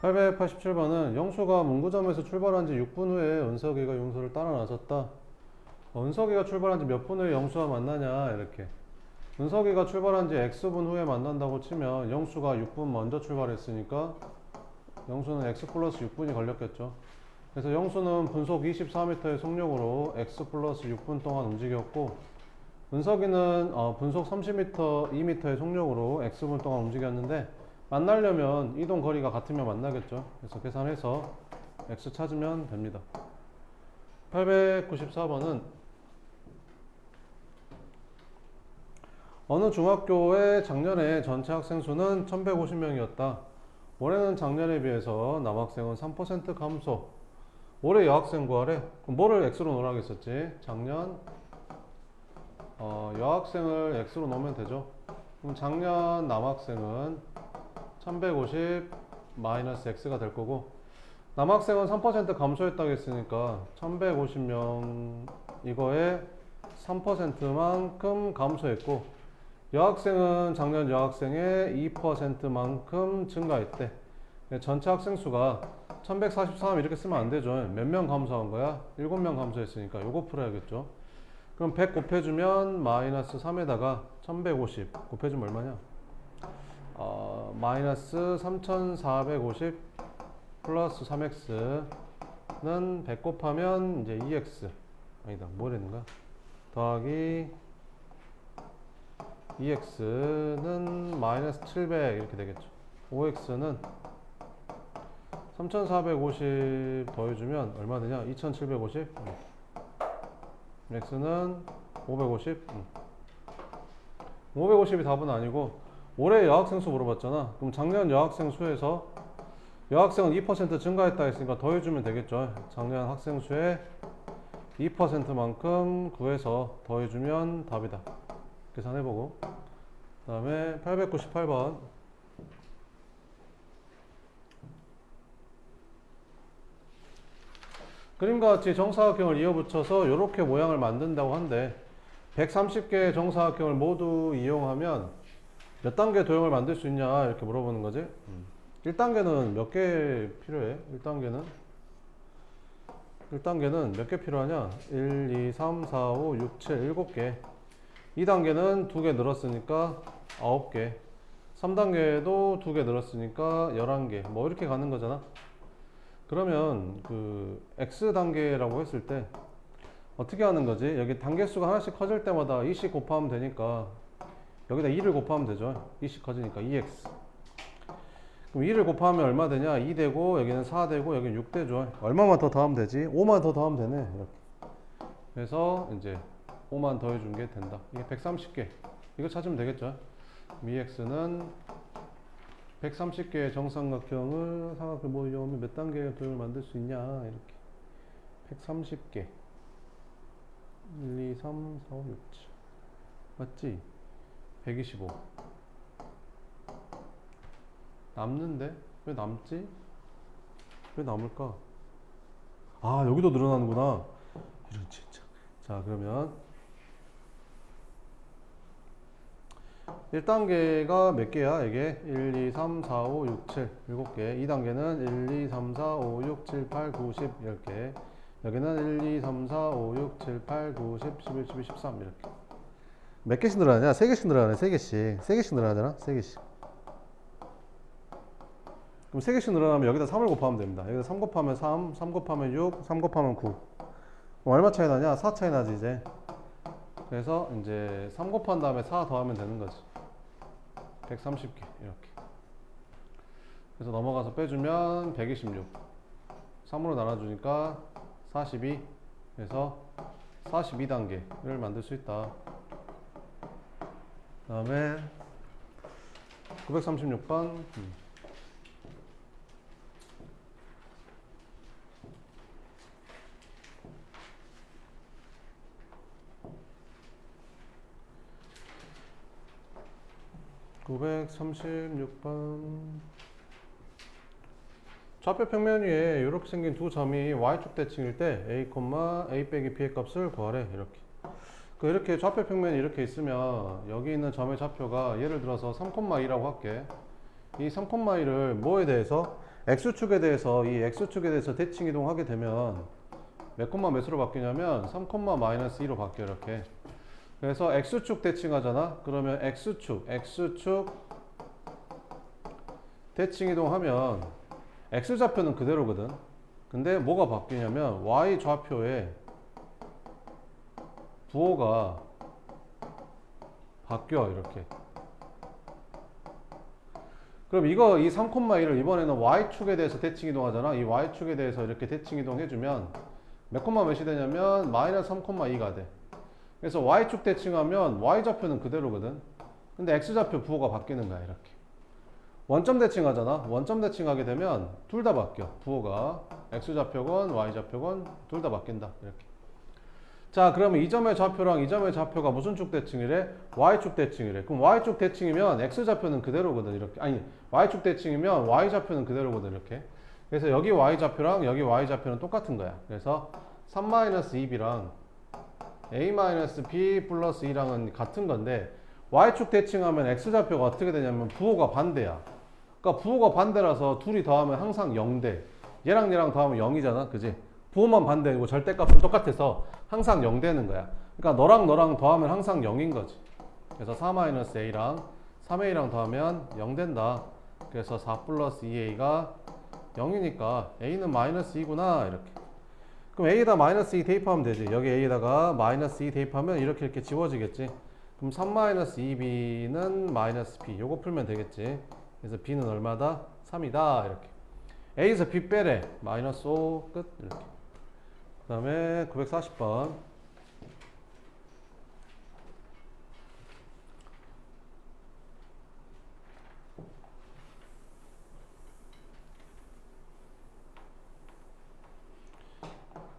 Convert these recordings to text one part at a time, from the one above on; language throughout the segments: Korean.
887번은 영수가 문구점에서 출발한 지 6분 후에 은석이가 용수를 따라 나섰다. 은석이가 출발한 지 몇 분 후에 영수와 만나냐 이렇게. 은석이가 출발한 지 X분 후에 만난다고 치면 영수가 6분 먼저 출발했으니까 영수는 X 플러스 6분이 걸렸겠죠. 그래서 영수는 분속 24m의 속력으로 X 플러스 6분 동안 움직였고, 은석이는 분속 30m, 2m의 속력으로 X분 동안 움직였는데, 만나려면 이동 거리가 같으면 만나겠죠. 그래서 계산해서 X 찾으면 됩니다. 894번은 어느 중학교의 작년에 전체 학생 수는 1150명이었다. 올해는 작년에 비해서 남학생은 3% 감소. 올해 여학생 구하래. 그럼 뭐를 X로 놓으라고 했었지? 작년 여학생을 X로 놓으면 되죠. 그럼 작년 남학생은 1150 마이너스 X가 될 거고, 남학생은 3% 감소했다고 했으니까 1150명 이거에 3%만큼 감소했고, 여학생은 작년 여학생의 2%만큼 증가했대. 전체 학생 수가 1143 이렇게 쓰면 안 되죠. 몇 명 감소한 거야? 7명 감소했으니까 요거 풀어야겠죠. 그럼 100 곱해주면 마이너스 3에다가 1150 곱해주면 얼마냐? 마이너스 3450 플러스 3x는 100 곱하면 이제 2x 아니다, 뭐랬는가? 더하기 2x는 마이너스 700 이렇게 되겠죠. 5x는 3450 더해주면 얼마 되냐? 2750. x는 550. 550이 답은 아니고, 올해 여학생 수 물어봤잖아. 그럼 작년 여학생 수에서 여학생은 2% 증가했다 했으니까 더해주면 되겠죠. 작년 학생 수의 2%만큼 구해서 더해주면 답이다. 계산해보고. 그 다음에 898번. 그림과 같이 정사각형을 이어붙여서 이렇게 모양을 만든다고 한데, 130개의 정사각형을 모두 이용하면 몇 단계 도형을 만들 수 있냐 이렇게 물어보는 거지. 1단계는 몇 개 필요해? 1단계는 몇 개 필요하냐? 1, 2, 3, 4, 5, 6, 7, 7개. 2단계는 2개 늘었으니까 9개. 3단계도 2개 늘었으니까 11개. 뭐 이렇게 가는 거잖아. 그러면 그 X 단계라고 했을 때 어떻게 하는 거지? 여기 단계 수가 하나씩 커질 때마다 2씩 곱하면 되니까 여기다 2를 곱하면 되죠. 2씩 커지니까 2x. 그럼 2를 곱하면 얼마 되냐? 2 되고, 여기는 4 되고, 여기는 6 되죠. 얼마만 더 더하면 되지? 5만 더 더하면 되네. 이렇게. 그래서 이제 5만 더해준 게 된다. 이게 130개. 이거 찾으면 되겠죠. x는 130개의 정삼각형을 삼각형 모이면 몇 단계의 도형을 만들 수 있냐? 이렇게. 130개. 1, 2, 3, 4, 5, 6, 7. 맞지? 125. 남는데? 왜 남지? 왜 남을까? 아, 여기도 늘어나는구나. 이런 진짜. 자, 그러면 1단계가 몇 개야? 이게 1, 2, 3, 4, 5, 6, 7 7개. 2단계는 1, 2, 3, 4, 5, 6, 7, 8, 9, 10 10개. 여기는 1, 2, 3, 4, 5, 6, 7, 8, 9, 10, 11, 12, 13 이렇게. 몇 개씩 늘어나냐? 3개씩 늘어나네. 3개씩. 3개씩 늘어나잖아. 3개씩. 그럼 3개씩 늘어나면 여기다 3을 곱하면 됩니다. 여기다 3 곱하면 3, 3 곱하면 6, 3 곱하면 9. 그럼 얼마 차이 나냐? 4 차이 나지 이제. 그래서 이제 3 곱한 다음에 4 더하면 되는 거지. 130개 이렇게. 그래서 넘어가서 빼주면 126. 3으로 나눠주니까 42. 그래서 42단계를 만들 수 있다. 그 다음에 936번. 936번. 좌표 평면 위에 이렇게 생긴 두 점이 y축 대칭일 때 a, a b의 값을 구하래. 이렇게. 이렇게 좌표 평면이 이렇게 있으면 여기 있는 점의 좌표가 예를 들어서 3,2라고 할게. 이 3,2를 뭐에 대해서 x축에 대해서 이 x축에 대해서 대칭 이동하게 되면 몇 콤마 몇으로 바뀌냐면 3 마이너스 2로 바뀌어 이렇게. 그래서 x축 대칭하잖아. 그러면 x축 대칭 이동하면 x좌표는 그대로거든. 근데 뭐가 바뀌냐면 y 좌표에 부호가 바뀌어 이렇게. 그럼 이 3,1을 이번에는 y축에 대해서 대칭 이동하잖아. 이 y축에 대해서 이렇게 대칭 이동해주면 몇 콤마 몇이 되냐면 마이너스 3,2가 돼. 그래서 y축 대칭하면 y좌표는 그대로거든. 근데 x좌표 부호가 바뀌는 거야 이렇게. 원점 대칭하잖아. 원점 대칭하게 되면 둘 다 바뀌어. 부호가 x좌표건 y좌표건 둘 다 바뀐다 이렇게. 자, 그러면 이 점의 좌표랑 이 점의 좌표가 무슨 축 대칭이래? y축 대칭이래. 그럼 y축 대칭이면 x좌표는 그대로거든 이렇게. 아니, y축 대칭이면 y좌표는 그대로거든 이렇게. 그래서 여기 y좌표랑 여기 y좌표는 똑같은 거야. 그래서 3-2b랑 a-b 플러스 2랑은 같은 건데 y축 대칭하면 x좌표가 어떻게 되냐면 부호가 반대야. 그러니까 부호가 반대라서 둘이 더하면 항상 0돼. 얘랑 얘랑 더하면 0이잖아. 그지? 부호만 반대이고 절대값은 똑같아서 항상 0 되는 거야. 그러니까 너랑 더하면 항상 0인 거지. 그래서 4-a랑 3a랑 더하면 0 된다. 그래서 4 플러스 2a가 0이니까 a는 마이너스 2구나 이렇게. 그럼 a에다 마이너스 2 대입하면 되지. 여기 a에다가 마이너스 2 대입하면 이렇게 지워지겠지. 그럼 3-2b는 마이너스 b. 요거 풀면 되겠지. 그래서 b는 얼마다? 3이다 이렇게. a에서 b 빼래. 마이너스 5 끝 이렇게. 그 다음에 940번.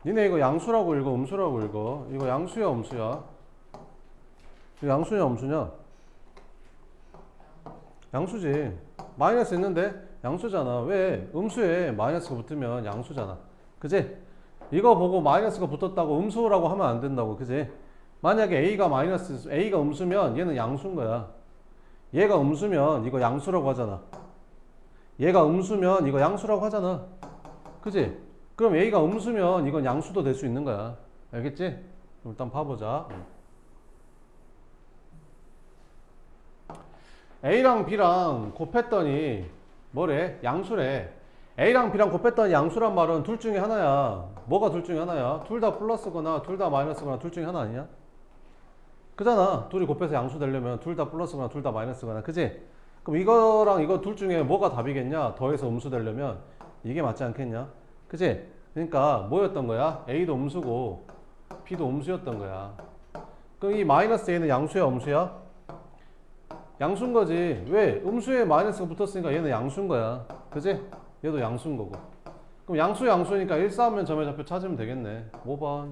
니네 이거 양수라고 읽어 음수라고 읽어? 이거 양수야 음수야? 이거 양수냐 음수냐? 양수지. 마이너스 있는데 양수잖아. 왜? 음수에 마이너스가 붙으면 양수잖아. 그지? 이거 보고 마이너스가 붙었다고 음수라고 하면 안 된다고. 그지? 만약에 a가 음수면 얘는 양수인 거야. 얘가 음수면 이거 양수라고 하잖아. 얘가 음수면 이거 양수라고 하잖아. 그지? 그럼 a가 음수면 이건 양수도 될 수 있는 거야. 알겠지? 그럼 일단 봐보자. a랑 b랑 곱했더니 뭐래? 양수래. a랑 b랑 곱했더니 양수란 말은 둘 중에 하나야. 뭐가 둘 중에 하나야? 둘 다 플러스거나 둘 다 마이너스거나 둘 중에 하나 아니야? 그잖아. 둘이 곱해서 양수 되려면 둘 다 플러스거나 둘 다 마이너스거나. 그지? 그럼 이거랑 이거 둘 중에 뭐가 답이겠냐? 더해서 음수 되려면 이게 맞지 않겠냐? 그지? 그러니까 뭐였던 거야? a도 음수고 b도 음수였던 거야. 그럼 이 마이너스 a는 양수야 음수야? 양수인 거지. 왜? 음수에 마이너스가 붙었으니까 얘는 양수인 거야. 그지? 얘도 양수인 거고. 그럼 양수니까 1 쌓으면 점의 좌표 찾으면 되겠네. 5번.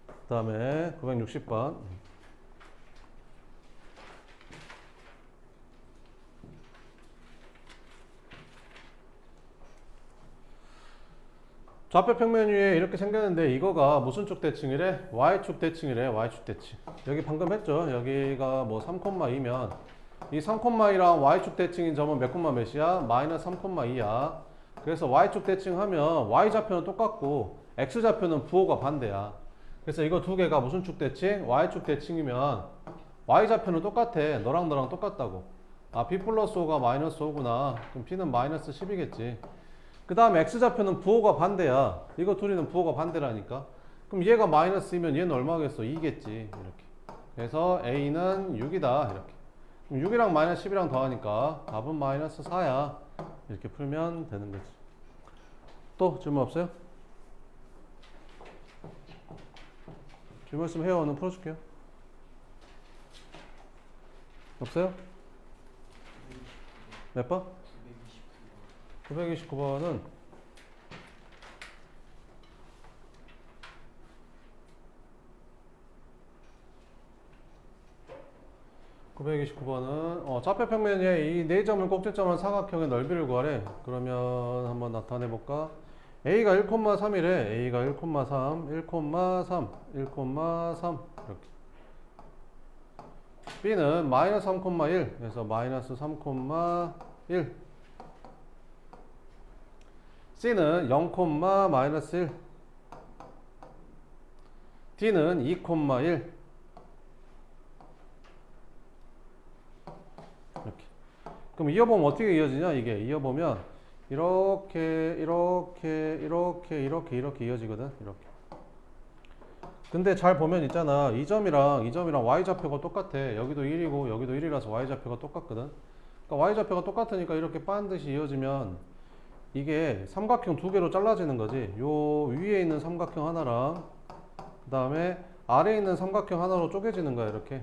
그 다음에 960번. 좌표 평면 위에 이렇게 생겼는데 이거가 무슨 쪽 대칭이래? y축 대칭이래. y축 대칭. 여기 방금 했죠. 여기가 뭐 3,2면 이 3,2랑 y축 대칭인 점은 몇 콤마 몇이야? 마이너스 3,2야. 그래서 y축 대칭하면 y좌표는 똑같고 x좌표는 부호가 반대야. 그래서 이거 두 개가 무슨 축 대칭? y축 대칭이면 y좌표는 똑같아. 너랑 똑같다고. 아, b 플러스 5가 마이너스 5구나. 그럼 b는 마이너스 10이겠지. 그 다음에 x좌표는 부호가 반대야. 이거 둘이는 부호가 반대라니까. 그럼 얘가 마이너스이면 얘는 얼마겠어? 2겠지. 이렇게. 그래서 a는 6이다. 이렇게. 그럼 6이랑 마이너스 10이랑 더하니까 답은 마이너스 4야. 이렇게 풀면 되는 거지. 또 질문 없어요? 질문 있으면 해요. 오늘 풀어줄게요. 없어요? 몇 번? 929번은 929번은 좌표 평면에 이 네 점을 꼭지점한 사각형의 넓이를 구하래. 그러면 한번 나타내 볼까? a가 1,3이래. a가 1,3, 1,3, 1,3 이렇게. b는 마이너스 3,1, 그래서 마이너스 3,1. C는 0, 마이너스 1, D는 2, 1 이렇게. 그럼 이어보면 어떻게 이어지냐? 이게 이어보면 이렇게 이어지거든. 이렇게. 근데 잘 보면 있잖아. 이 점이랑 y좌표가 똑같아. 여기도 1이고 여기도 1이라서 y좌표가 똑같거든. 그러니까 y좌표가 똑같으니까 이렇게 반드시 이어지면 이게 삼각형 두 개로 잘라지는 거지. 요 위에 있는 삼각형 하나랑 그 다음에 아래에 있는 삼각형 하나로 쪼개지는 거야. 이렇게.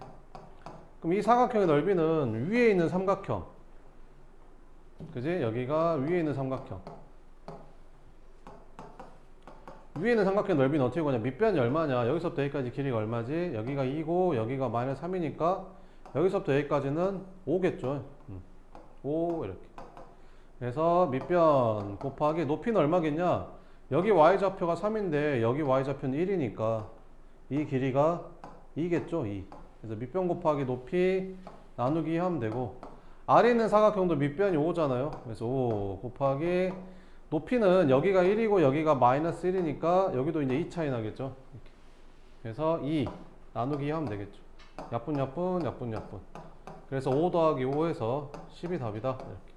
그럼 이 사각형의 넓이는 위에 있는 삼각형, 그지? 여기가 위에 있는 삼각형. 위에 있는 삼각형 넓이는 어떻게 구하냐? 밑변이 얼마냐? 여기서부터 여기까지 길이가 얼마지? 여기가 2고 여기가 마이너스 3이니까 여기서부터 여기까지는 5겠죠. 5 이렇게. 그래서 밑변 곱하기 높이는 얼마겠냐? 여기 y좌표가 3인데 여기 y좌표는 1이니까 이 길이가 2겠죠. 2. 그래서 밑변 곱하기 높이 나누기 하면 되고, 아래 있는 사각형도 밑변이 5잖아요. 그래서 5 곱하기 높이는 여기가 1이고 여기가 마이너스 1이니까 여기도 이제 2 차이 나겠죠. 이렇게. 그래서 2 나누기 하면 되겠죠. 약분. 그래서 5 더하기 5에서 10이 답이다. 이렇게.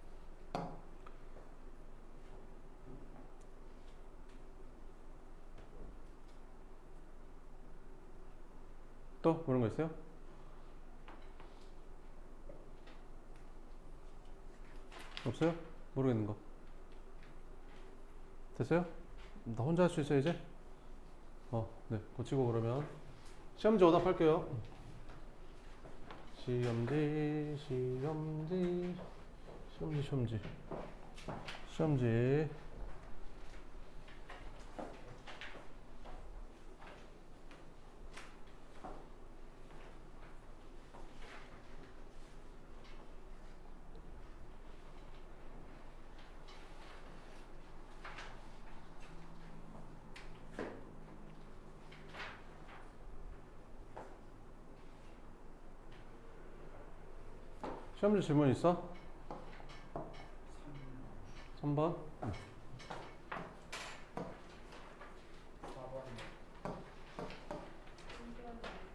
또 그런 거 있어요? 없어요? 모르겠는 거. 됐어요? 나 혼자 할 수 있어요 이제? 네. 고치고 그러면 시험지 오답할게요. 시험지. 시험지 질문 있어? 3번?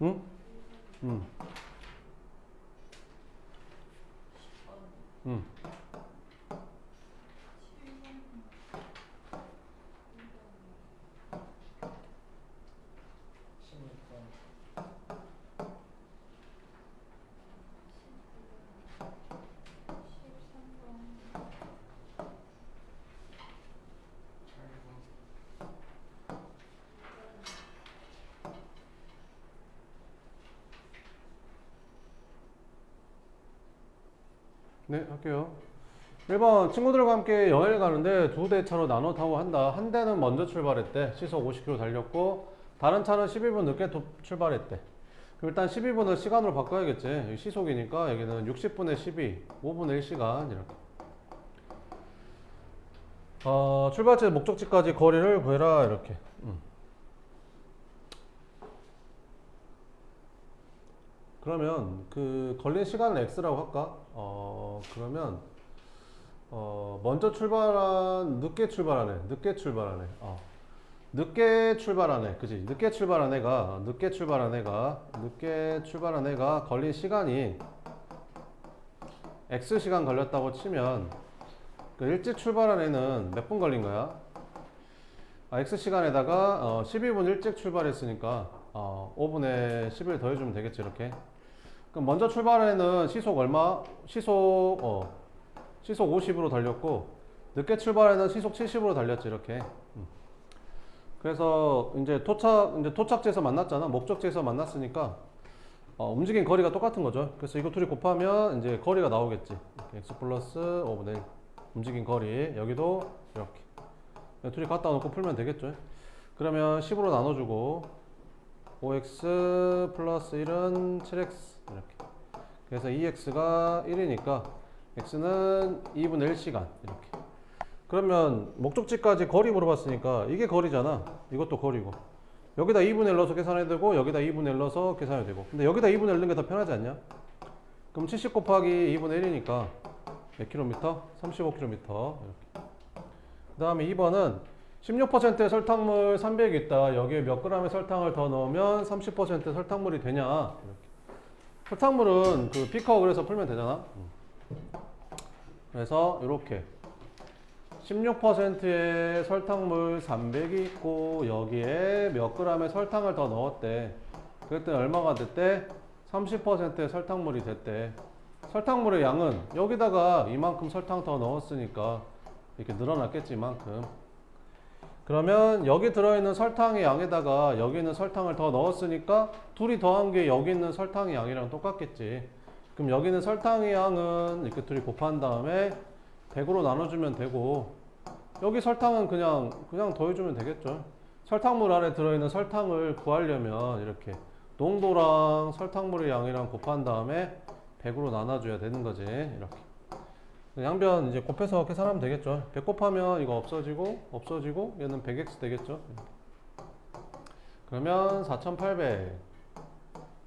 응? 응. 응. 네, 할게요. 1번 친구들과 함께 여행을 가는데 두 대 차로 나눠 타고 한다. 한 대는 먼저 출발했대. 시속 50km 달렸고 다른 차는 12분 늦게 출발했대. 그럼 일단 12분을 시간으로 바꿔야겠지. 시속이니까 여기는 60분의 12, 5분의 1시간 이렇게. 출발지에서 목적지까지 거리를 구해라 이렇게. 그러면 그 걸린 시간을 x라고 할까? 그러면 먼저 출발한 늦게 출발하네. 그지? 늦게 출발한 애가 걸린 시간이 x 시간 걸렸다고 치면 그 일찍 출발한 애는 몇 분 걸린 거야? x 시간에다가 12분 일찍 출발했으니까 5분의 10을 더해주면 되겠지. 이렇게. 그럼 먼저 출발한 애는 시속 얼마? 시속 50으로 달렸고 늦게 출발에는 시속 70으로 달렸지. 이렇게. 그래서 이제 도착지에서 만났잖아. 목적지에서 만났으니까 움직인 거리가 똑같은 거죠. 그래서 이거 둘이 곱하면 이제 거리가 나오겠지. 이렇게 x 플러스 5분의 1 움직인 거리. 여기도 이렇게 둘이 갖다 놓고 풀면 되겠죠. 그러면 10으로 나눠주고 5x 플러스 1은 7x 이렇게. 그래서 2x가 1이니까 x는 2분의 1시간 이렇게. 그러면 목적지까지 거리 물어봤으니까 이게 거리잖아. 이것도 거리고 여기다 2분의 1 넣어서 계산해야 되고 여기다 2분의 1 넣어서 계산해야 되고. 근데 여기다 2분의 1 넣는 게 더 편하지 않냐? 그럼 70 곱하기 2분의 1이니까 몇 킬로미터? 35km 이렇게. 그 다음에 2번은 16%의 설탕물 300이 있다. 여기에 몇 g의 설탕을 더 넣으면 30% 설탕물이 되냐. 이렇게. 설탕물은 그 비커 그래서 풀면 되잖아. 그래서 이렇게 16%의 설탕물 300이 있고 여기에 몇 g의 설탕을 더 넣었대. 그랬더니 얼마가 됐대? 30%의 설탕물이 됐대. 설탕물의 양은 여기다가 이만큼 설탕 더 넣었으니까 이렇게 늘어났겠지, 이만큼. 그러면 여기 들어있는 설탕의 양에다가 여기 있는 설탕을 더 넣었으니까 둘이 더한 게 여기 있는 설탕의 양이랑 똑같겠지. 그럼 여기 있는 설탕의 양은 이렇게 둘이 곱한 다음에 100으로 나눠주면 되고, 여기 설탕은 그냥 더해주면 되겠죠. 설탕물 안에 들어있는 설탕을 구하려면 이렇게 농도랑 설탕물의 양이랑 곱한 다음에 100으로 나눠줘야 되는 거지. 이렇게 양변 이제 곱해서 계산하면 되겠죠. 100 곱하면 이거 없어지고 얘는 100x 되겠죠. 그러면 4800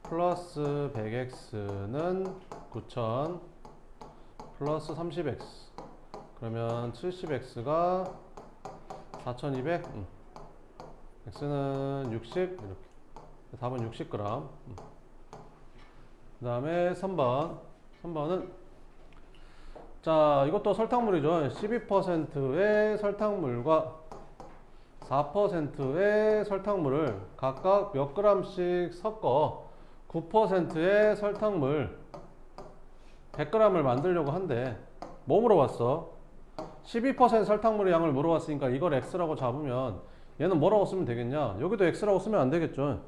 플러스 100x는 9000 플러스 30x, 그러면 70x가 4200, x는 60, 이렇게 답은 60g. 그 다음에 3번은 자, 이것도 설탕물이죠. 12%의 설탕물과 4%의 설탕물을 각각 몇 g씩 섞어 9%의 설탕물 100g을 만들려고 한대. 뭐 물어봤어? 12% 설탕물의 양을 물어봤으니까 이걸 x라고 잡으면 얘는 뭐라고 쓰면 되겠냐? 여기도 x라고 쓰면 안 되겠죠.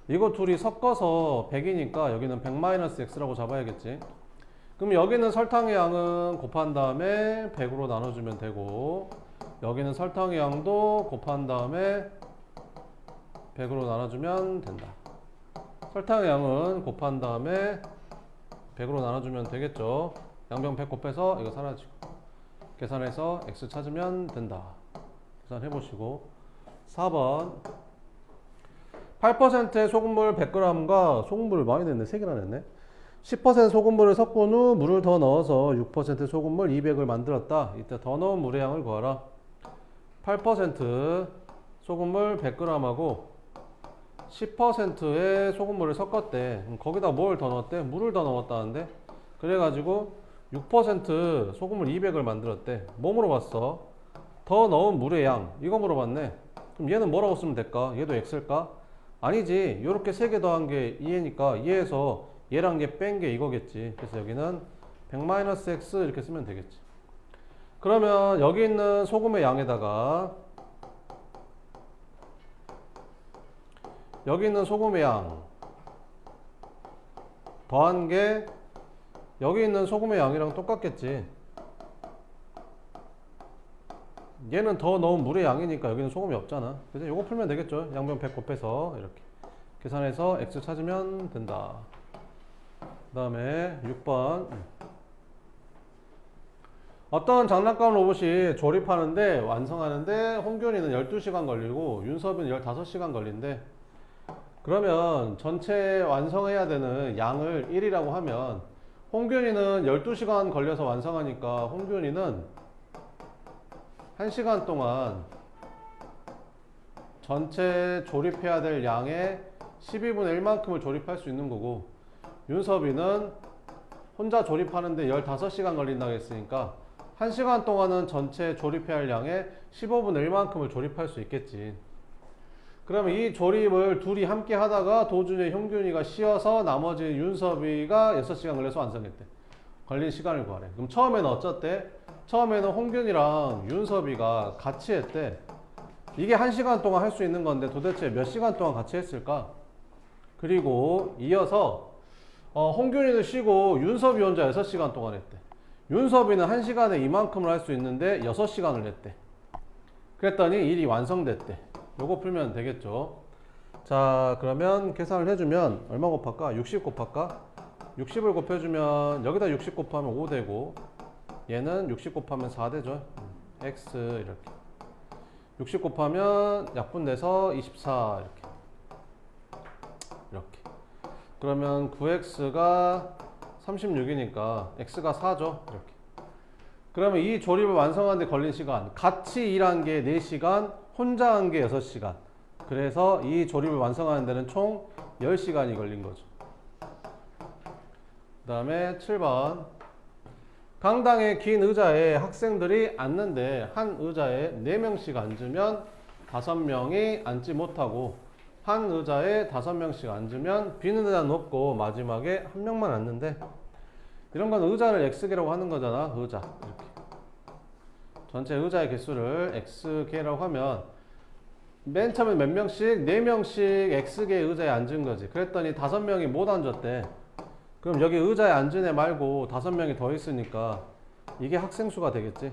이거 둘이 섞어서 100이니까 여기는 100-x라고 잡아야겠지. 그럼 여기는 설탕의 양은 곱한 다음에 100으로 나눠주면 되고, 여기는 설탕의 양도 곱한 다음에 100으로 나눠주면 된다. 설탕의 양은 곱한 다음에 100으로 나눠주면 되겠죠. 양변 100 곱해서 이거 사라지고 계산해서 x 찾으면 된다. 계산해보시고 4번 8%의 소금물 100g과 소금물을 많이 냈네. 3개나 냈네. 10% 소금물을 섞은 후 물을 더 넣어서 6% 소금물 200을 만들었다. 이때 더 넣은 물의 양을 구하라. 8% 소금물 100g하고 10%의 소금물을 섞었대. 거기다 뭘 더 넣었대? 물을 더 넣었다는데? 그래가지고 6% 소금물 200을 만들었대. 뭐 물어봤어? 더 넣은 물의 양. 이거 물어봤네. 그럼 얘는 뭐라고 쓰면 될까? 얘도 x일까? 아니지. 요렇게 3개 더한 게 2니까 2에서 얘랑 얘 뺀 게 이거겠지. 그래서 여기는 100-x 이렇게 쓰면 되겠지. 그러면 여기 있는 소금의 양에다가 여기 있는 소금의 양 더한 게 여기 있는 소금의 양이랑 똑같겠지. 얘는 더 넣은 물의 양이니까 여기는 소금이 없잖아. 그래서 요거 풀면 되겠죠. 양변 100 곱해서 이렇게 계산해서 x 찾으면 된다. 그 다음에 6번 어떤 장난감 로봇이 조립하는데 완성하는데 홍균이는 12시간 걸리고 윤섭이는 15시간 걸린대. 그러면 전체 완성해야 되는 양을 1이라고 하면 홍균이는 12시간 걸려서 완성하니까 홍균이는 1시간 동안 전체 조립해야 될 양의 12분의 1만큼을 조립할 수 있는 거고, 윤섭이는 혼자 조립하는데 15시간 걸린다고 했으니까 1시간 동안은 전체 조립해야 할 양의 15분의 1만큼을 조립할 수 있겠지. 그러면 이 조립을 둘이 함께 하다가 도중에 형균이가 쉬어서 나머지 윤섭이가 6시간 걸려서 완성했대. 걸린 시간을 구하래. 그럼 처음에는 어쩌대? 처음에는 홍균이랑 윤섭이가 같이 했대. 이게 1시간 동안 할 수 있는 건데 도대체 몇 시간 동안 같이 했을까? 그리고 이어서 홍균이는 쉬고 윤섭이 혼자 6시간 동안 했대. 윤섭이는 1시간에 이만큼을 할 수 있는데 6시간을 했대. 그랬더니 일이 완성됐대. 요거 풀면 되겠죠. 자, 그러면 계산을 해주면 얼마 곱할까? 60 곱할까? 60을 곱해주면 여기다 60 곱하면 5 되고 얘는 60 곱하면 4 되죠. x 이렇게 60 곱하면 약분 내서 24 이렇게 그러면 9x가 36이니까 x가 4죠. 이렇게 그러면 이 조립을 완성하는데 걸린 시간, 같이 일한 게 4시간, 혼자 한 게 6시간. 그래서 이 조립을 완성하는 데는 총 10시간이 걸린 거죠. 그 다음에 7번. 강당의 긴 의자에 학생들이 앉는데 한 의자에 4명씩 앉으면 5명이 앉지 못하고, 한 의자에 5명씩 앉으면 빈 의자는 없고 마지막에 1명만 앉는데, 이런 건 의자를 X개라고 하는 거잖아. 의자 이렇게 전체 의자의 개수를 X개라고 하면 맨 처음에 몇 명씩? 4명씩 X개 의자에 앉은 거지. 그랬더니 5명이 못 앉았대. 그럼 여기 의자에 앉은 애 말고 5명이 더 있으니까 이게 학생 수가 되겠지.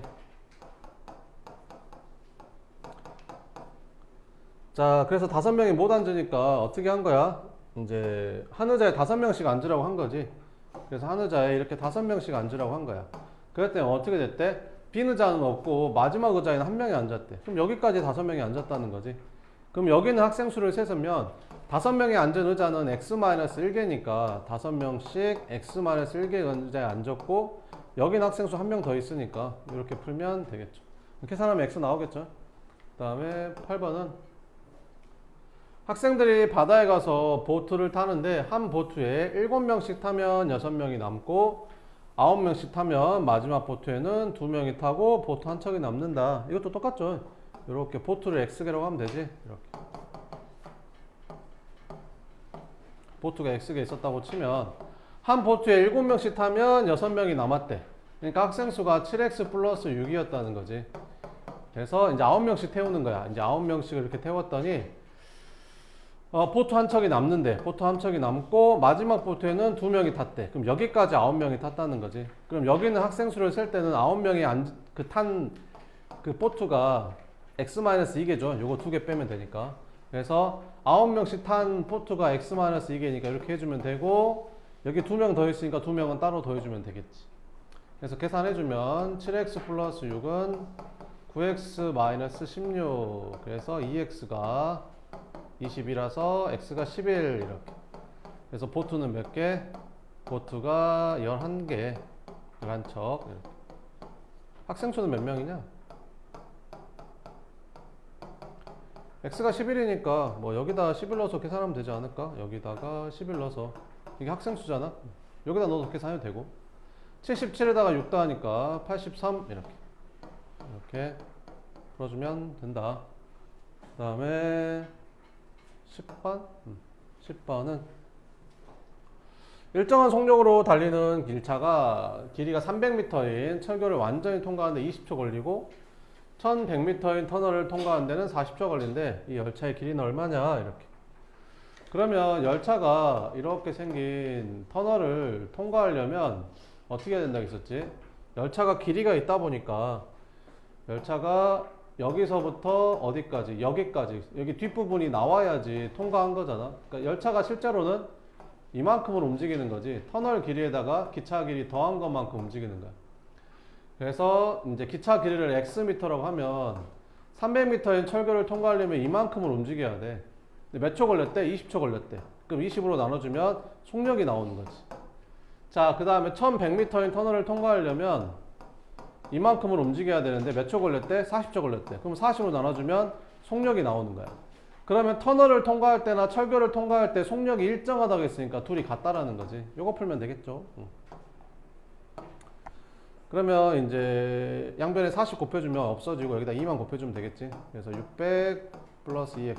자, 그래서 5명이 못 앉으니까 어떻게 한 거야? 이제 한 의자에 5명씩 앉으라고 한 거지. 그래서 한 의자에 이렇게 5명씩 앉으라고 한 거야. 그랬더니 어떻게 됐대? 빈 의자는 없고 마지막 의자에는 1명이 앉았대. 그럼 여기까지 5명이 앉았다는 거지. 그럼 여기는 학생 수를 세서면 5명이 앉은 의자는 X-1개니까 5명씩 X-1개 의자에 앉았고, 여기는 학생 수 1명 더 있으니까 이렇게 풀면 되겠죠. 계산하면 X 나오겠죠. 그 다음에 8번은 학생들이 바다에 가서 보트를 타는데 한 보트에 7명씩 타면 6명이 남고 9명씩 타면 마지막 보트에는 2명이 타고 보트 한 척이 남는다. 이것도 똑같죠. 이렇게 보트를 X개라고 하면 되지. 이렇게 보트가 X개 있었다고 치면 한 보트에 7명씩 타면 6명이 남았대. 그러니까 학생 수가 7X 플러스 6이었다는 거지. 그래서 이제 9명씩 태우는 거야. 이제 9명씩을 이렇게 태웠더니 보트 한 척이 남는데, 보트 한 척이 남고 마지막 보트에는 2명이 탔대. 그럼 여기까지 9명이 탔다는 거지. 그럼 여기는 학생 수를 셀 때는 9명이 탄 그 보트가 X-2개죠. 요거 2개 빼면 되니까. 그래서 9명씩 탄 보트가 X-2개니까 이렇게 해주면 되고, 여기 2명 더 있으니까 2명은 따로 더해주면 되겠지. 그래서 계산해주면 7X 플러스 6은 9X 마이너스 16. 그래서 2X가 20이라서 X가 11 이렇게. 그래서 보트는 몇 개? 보트가 11개. 11척. 학생 수는 몇 명이냐? X가 11이니까 뭐 여기다 11 넣어서 계산하면 되지 않을까? 여기다가 11 넣어서. 이게 학생 수잖아. 여기다 넣어서 계산해도 되고. 77에다가 6 더하니까 83 이렇게 풀어주면 된다. 그 다음에 10번? 10번은 일정한 속력으로 달리는 길차가 길이가 300m인 철교를 완전히 통과하는데 20초 걸리고 1100m인 터널을 통과하는 데는 40초 걸린대. 이 열차의 길이는 얼마냐? 이렇게. 그러면 열차가 이렇게 생긴 터널을 통과하려면 어떻게 해야 된다고 했었지? 열차가 길이가 있다 보니까 열차가 여기서부터 어디까지? 여기까지. 여기 뒷부분이 나와야지 통과한 거잖아. 그러니까 열차가 실제로는 이만큼으로 움직이는 거지. 터널 길이에다가 기차 길이 더한 것만큼 움직이는 거야. 그래서 이제 기차 길이를 X미터라고 하면 300m인 철교를 통과하려면 이만큼을 움직여야 돼. 근데 몇 초 걸렸대? 20초 걸렸대. 그럼 20으로 나눠주면 속력이 나오는 거지. 자, 그 다음에 1100m인 터널을 통과하려면 이만큼을 움직여야 되는데 몇 초 걸렸대? 40초 걸렸대. 그럼 40으로 나눠주면 속력이 나오는 거야. 그러면 터널을 통과할 때나 철교를 통과할 때 속력이 일정하다고 했으니까 둘이 같다라는 거지. 요거 풀면 되겠죠. 그러면 이제 양변에 40 곱해주면 없어지고 여기다 2만 곱해주면 되겠지. 그래서 600 플러스 2x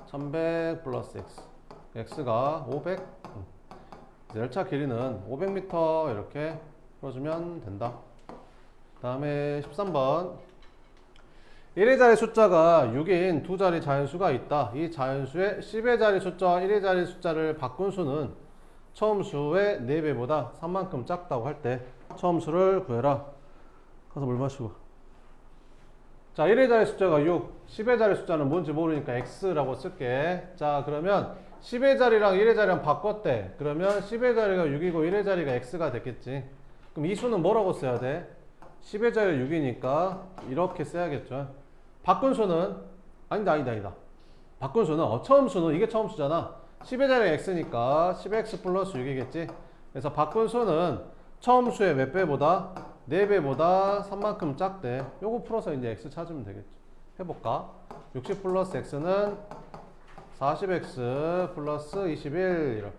1100 플러스 x x가 500. 열차 길이는 500m 이렇게 풀어주면 된다. 그 다음에 13번 1의 자리 숫자가 6인 두 자리 자연수가 있다. 이 자연수의 10의 자리 숫자와 1의 자리 숫자를 바꾼 수는 처음 수의 4배보다 3만큼 작다고 할 때 처음 수를 구해라. 가서 물 마시고. 자, 1의 자리 숫자가 6, 10의 자리 숫자는 뭔지 모르니까 x라고 쓸게. 자, 그러면 10의 자리랑 1의 자리랑 바꿨대. 그러면 10의 자리가 6이고 1의 자리가 x가 됐겠지. 그럼 이 수는 뭐라고 써야 돼? 10의 자리가 6이니까 이렇게 써야겠죠. 바꾼 수는 아니다. 바꾼 수는 처음 수는 이게 처음 수잖아. 10의 자리가 x니까 10x 플러스 6이겠지. 그래서 바꾼 수는 처음 수의 몇 배보다? 4배보다 3만큼 작대. 요거 풀어서 이제 x 찾으면 되겠죠. 해볼까? 60 플러스 x는 40x 플러스 21 이렇게.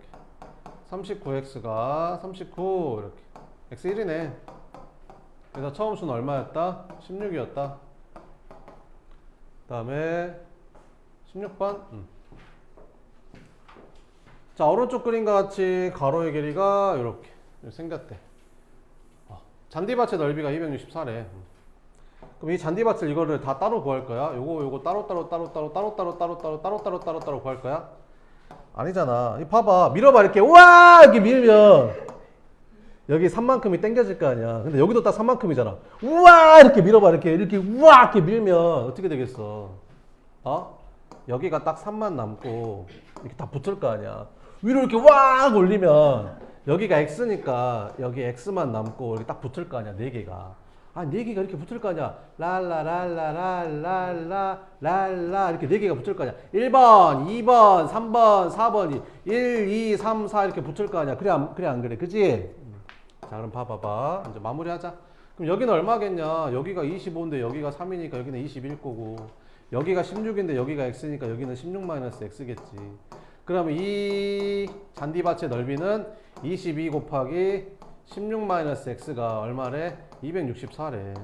39x가 39 이렇게. x 1이네. 그래서 처음 수는 얼마였다? 16이었다. 그 다음에 16번. 자, 오른쪽 그림과 같이 가로의 길이가 이렇게 생겼대. 잔디밭의 넓이가 264래. 그럼 이 잔디밭을 이거를 다 따로 구할 거야? 요거 따로 구할 거야? 아니잖아. 이 봐봐. 밀어봐. 이렇게 우와 이렇게 밀면 여기 3만큼이 당겨질 거 아니야. 근데 여기도 딱 3만큼이잖아. 우와 이렇게 밀어봐. 이렇게 우와 이렇게 밀면 어떻게 되겠어? 여기가 딱 3만 남고 이렇게 다 붙을 거 아니야. 위로 이렇게 왁 올리면 여기가 x니까 여기 x만 남고 이렇게 딱 붙을 거 아니야. 4개가. 4개가 이렇게 붙을 거 아니야. 랄라 이렇게 4개가 붙을 거 아니야. 1번, 2번, 3번, 4번이 1, 2, 3, 4 이렇게 붙을 거 아니야. 그래 안 그래? 그지? 자, 그럼 봐봐. 이제 마무리하자. 그럼 여기는 얼마겠냐? 여기가 25인데 여기가 3이니까 여기는 21 거고, 여기가 16인데 여기가 x니까 여기는 16-x겠지. 그러면 이 잔디밭의 넓이는 22 곱하기 16-x가 얼마래? 264래.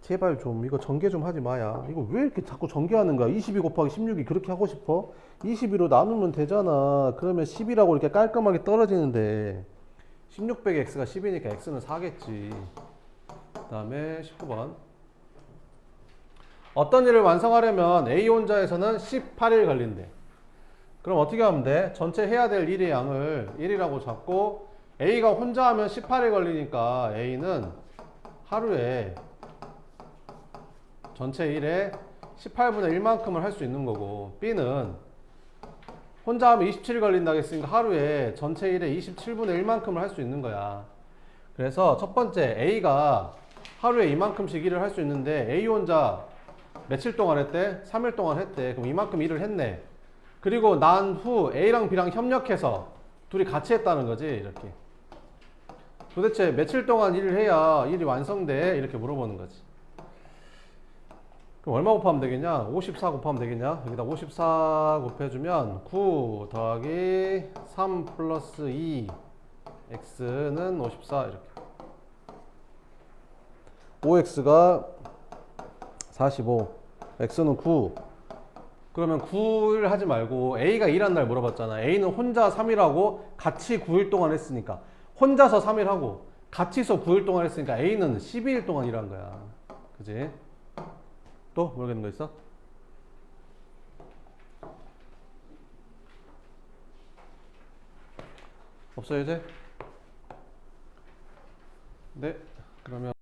제발 좀 이거 전개 좀 하지 마야. 이거 왜 이렇게 자꾸 전개하는 거야? 22 곱하기 16이 그렇게 하고 싶어? 22로 나누면 되잖아. 그러면 10이라고 이렇게 깔끔하게 떨어지는데 16 빼기 x가 10이니까 x는 4겠지. 그 다음에 19번. 어떤 일을 완성하려면 A 혼자에서는 18일 걸린대. 그럼 어떻게 하면 돼? 전체 해야 될 일의 양을 1이라고 잡고 A가 혼자 하면 18일 걸리니까 A는 하루에 전체 일에 18분의 1만큼을 할 수 있는 거고, B는 혼자 하면 27일 걸린다고 했으니까 하루에 전체 일에 27분의 1만큼을 할 수 있는 거야. 그래서 첫 번째 A가 하루에 이만큼씩 일을 할 수 있는데 A 혼자 며칠 동안 했대? 3일 동안 했대. 그럼 이만큼 일을 했네. 그리고 난 후 A랑 B랑 협력해서 둘이 같이 했다는 거지. 이렇게 도대체 며칠 동안 일을 해야 일이 완성돼? 이렇게 물어보는 거지. 그럼 얼마 곱하면 되겠냐? 54 곱하면 되겠냐? 여기다 54 곱해주면 9 더하기 3 플러스 2 x는 54 이렇게. 5x가 45 x는 9. 그러면 9일 하지 말고 A가 일한 날 물어봤잖아. A는 혼자 3일하고 같이 9일 동안 했으니까, 혼자서 3일 하고 같이서 9일 동안 했으니까 A는 12일 동안 일한 거야. 그지? 또 모르겠는 거 있어? 없어요 이제? 네, 그러면